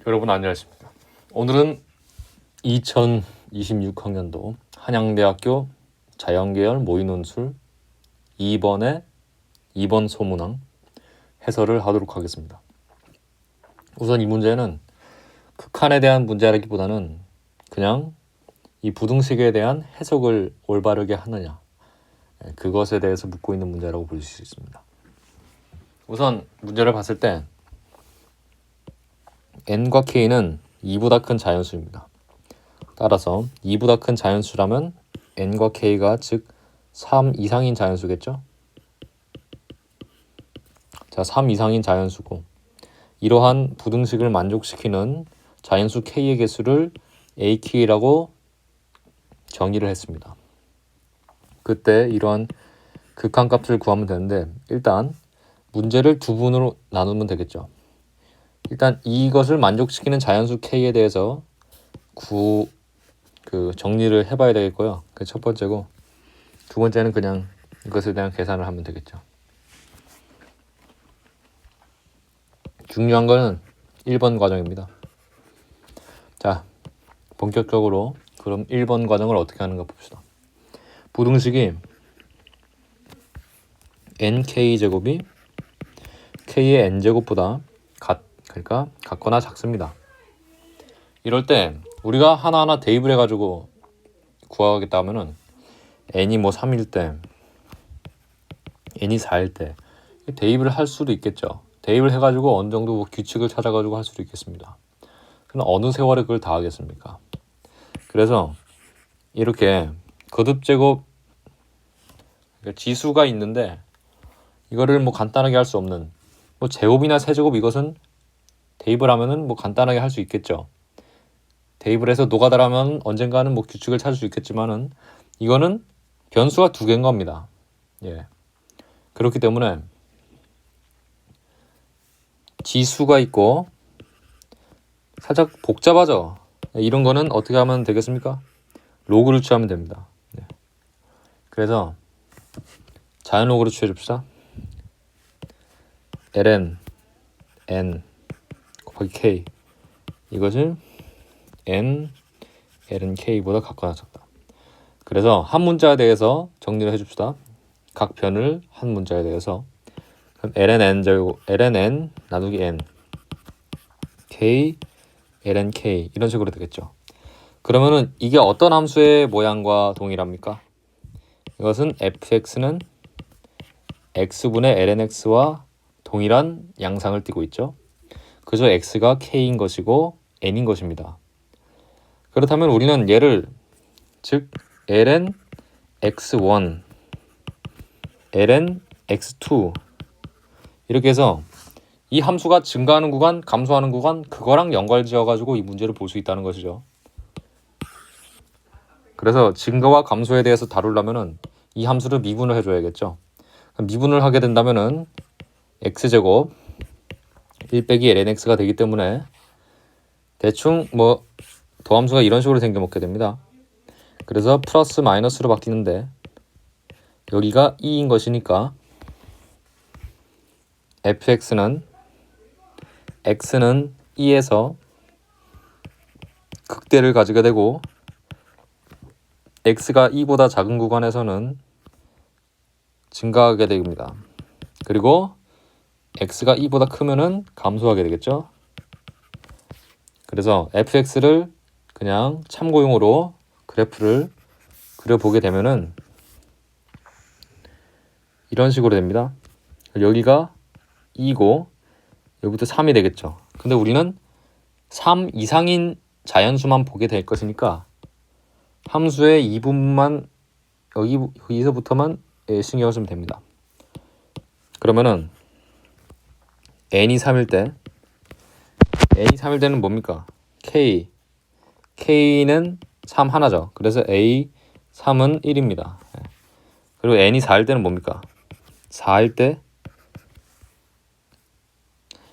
여러분 안녕하십니까. 오늘은 2026학년도 한양대학교 자연계열 모의논술 2번의 2번 소문항 해설을 하도록 하겠습니다. 우선 이 문제는 극한에 대한 문제라기보다는 그냥 이 부등식에 대한 해석을 올바르게 하느냐, 그것에 대해서 묻고 있는 문제라고 볼 수 있습니다. 우선 문제를 봤을 때 n과 k는 2보다 큰 자연수입니다. 따라서 2보다 큰 자연수라면 n과 k가 즉 3 이상인 자연수겠죠? 자, 3 이상인 자연수고 이러한 부등식을 만족시키는 자연수 k의 개수를 ak라고 정의를 했습니다. 그때 이러한 극한값을 구하면 되는데 일단 문제를 두 부분으로 나누면 되겠죠. 일단 이것을 만족시키는 자연수 k에 대해서 정리를 해봐야 되겠고요. 그 첫 번째고 두 번째는 그냥 이것에 대한 계산을 하면 되겠죠. 중요한 거는 1번 과정입니다. 자, 본격적으로 그럼 1번 과정을 어떻게 하는가 봅시다. 부등식이 nk제곱이 k의 n제곱보다 그러니까 같거나 작습니다. 이럴 때 우리가 하나하나 대입을 해가지고 구하겠다 하면은 n이 뭐 3일 때, n이 4일 때 대입을 할 수도 있겠죠. 대입을 해가지고 어느 정도 뭐 규칙을 찾아가지고 할 수도 있겠습니다. 그럼 어느 세월에 그걸 다 하겠습니까? 그래서 이렇게 거듭제곱 그러니까 지수가 있는데 이거를 뭐 간단하게 할 수 없는 뭐 제곱이나 세제곱 이것은 대입을 하면은 뭐 간단하게 할 수 있겠죠. 대입을 해서 노가다라면 언젠가는 뭐 규칙을 찾을 수 있겠지만은 이거는 변수가 두 개인 겁니다. 예. 그렇기 때문에 지수가 있고 살짝 복잡하죠. 이런 거는 어떻게 하면 되겠습니까? 로그를 취하면 됩니다. 예. 그래서 자연로그를 취해줍시다. ln n 곱하기 k 이것을 n ln k보다 같거나 작다. 그래서 한 문자에 대해서 정리를 해줍시다. 각 변을 한 문자에 대해서 그럼 ln n 제곱 ln n 나누기 n k ln k 이런 식으로 되겠죠. 그러면은 이게 어떤 함수의 모양과 동일합니까? 이것은 fx는 x분의 ln x와 동일한 양상을 띠고 있죠. 그저 x가 k인 것이고 n인 것입니다. 그렇다면 우리는 얘를 즉 ln x1, ln x2 이렇게 해서 이 함수가 증가하는 구간, 감소하는 구간 그거랑 연관지어가지고 이 문제를 볼 수 있다는 것이죠. 그래서 증가와 감소에 대해서 다루려면은 이 함수를 미분을 해줘야겠죠. 미분을 하게 된다면은 x제곱 1 빼기 ln x가 되기 때문에 대충 뭐 더함수가 이런 식으로 생겨먹게 됩니다. 그래서 플러스 마이너스로 바뀌는데 여기가 2인 것이니까 fx는 x는 2에서 극대를 가지게 되고 x가 2보다 작은 구간에서는 증가하게 됩니다. 그리고 x가 2보다 크면은 감소하게 되겠죠. 그래서 fx를 그냥 참고용으로 그래프를 그려보게 되면은 이런 식으로 됩니다. 여기가 2고 여기부터 3이 되겠죠. 근데 우리는 3 이상인 자연수만 보게 될 것이니까 함수의 이 부분만 여기서부터만 신경을 쓰면 됩니다. 그러면은 n이 3일 때는 뭡니까? k는 3 하나죠. 그래서 a 3은 1입니다. 그리고 n이 4일 때는 뭡니까? 4일 때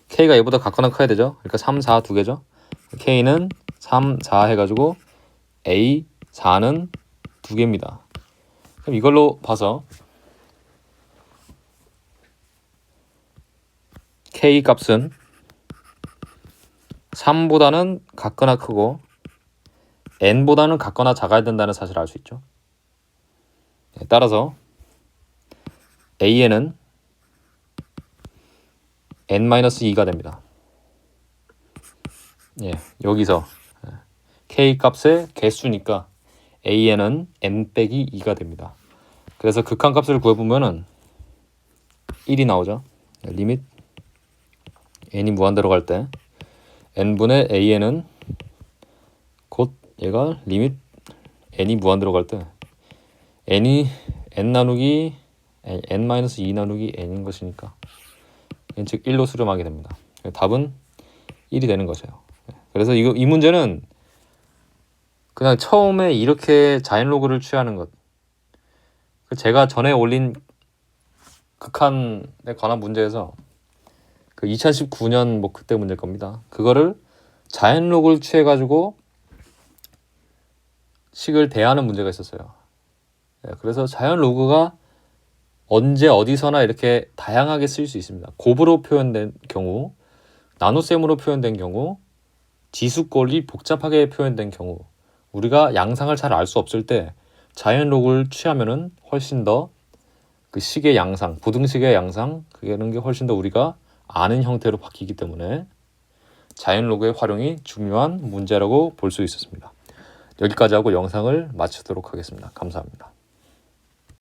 k가 얘보다 같거나 커야 되죠. 그러니까 3, 4 두 개죠. k는 3, 4 해가지고 a 4는 두 개입니다. 그럼 이걸로 봐서 k 값은 3보다는 같거나 크고 n보다는 같거나 작아야 된다는 사실을 알 수 있죠. 따라서 an은 n-2가 됩니다. 여기서 k 값의 개수니까 an은 n-2가 됩니다. 그래서 극한값을 구해보면은 1이 나오죠. 리밋 n이 무한대로 갈 때 n분의 an은 곧 얘가 리밋 n이 무한대로 갈 때 n이 n 나누기 n-2 나누기 n인 것이니까 즉 1로 수렴하게 됩니다. 답은 1이 되는 것이에요. 그래서 이 문제는 그냥 처음에 이렇게 자연 로그를 취하는 것, 제가 전에 올린 극한에 관한 문제에서 그 2019년 뭐 그때 문제일 겁니다. 그거를 자연 로그를 취해가지고 식을 대하는 문제가 있었어요. 그래서 자연 로그가 언제 어디서나 이렇게 다양하게 쓰일 수 있습니다. 곱으로 표현된 경우, 나눗셈으로 표현된 경우, 지수꼴이 복잡하게 표현된 경우, 우리가 양상을 잘 알 수 없을 때 자연 로그를 취하면은 훨씬 더 그 식의 양상, 부등식의 양상, 그런 게 훨씬 더 우리가 아는 형태로 바뀌기 때문에 자연 로그의 활용이 중요한 문제라고 볼 수 있었습니다. 여기까지 하고 영상을 마치도록 하겠습니다. 감사합니다.